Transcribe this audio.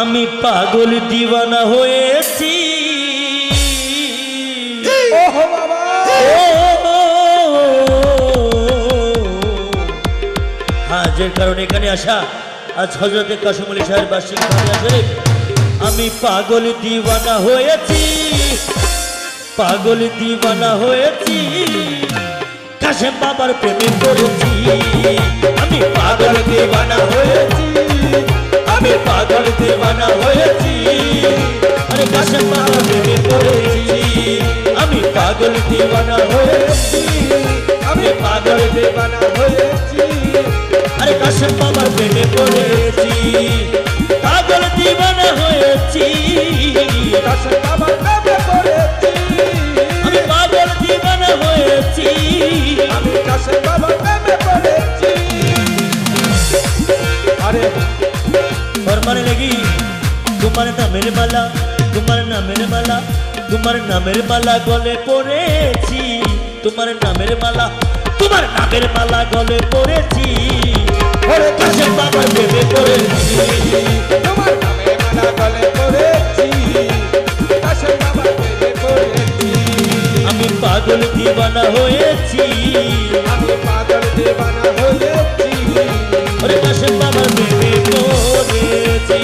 আমি পাগল দিওয়ানা হয়েছি। ওহো বাবা হাজের কারণে এখানে আসা আজ হযরতে কাসিম আলী শাহের বার্ষিক খানিয়া শরীফ। আমি পাগল দিওয়ানা হয়েছি, পাগল দিওয়ানা হয়েছি, কাসেম বাবার প্রেমে পড়েছি। আমি পাগল দিওয়ানা হয়েছি, আমি পাগল দিওয়ানা হয়েছি, আরে কাসেম বাবার প্রেমে পড়েছি। আমি পাগল দিওয়ানা হয়েছি, আমি পাগল দিওয়ানা হয়েছি, আরে কাসেম বাবার প্রেমে পড়েছি। পাগল দিওয়ানা হয়েছি, কাসেম বাবার প্রেমে পড়েছি। আমি পাগল দিওয়ানা হয়েছি, আমি কাসেম বাবার প্রেমে পড়েছি। আরে फरमाने लगी तुम्हारे नामेर माला, तुम्हारे नामेर माला, तुम्हारे नामेर माला गले पड़ेছি, তোমার নামের মালা, তোমার নামের মালা গলে পড়েছি। ওরে কাসেম বাবার প্রেমে পড়েছি, তোমার নামে মালা গলে পড়েছি। কাসেম বাবার প্রেমে পড়েছি। আমি পাগল দিওয়ানা হয়েছি, আমি পাগল দিওয়ানা হয়েছি। ওরে কাসেম বাবার প্রেমে পড়েছি।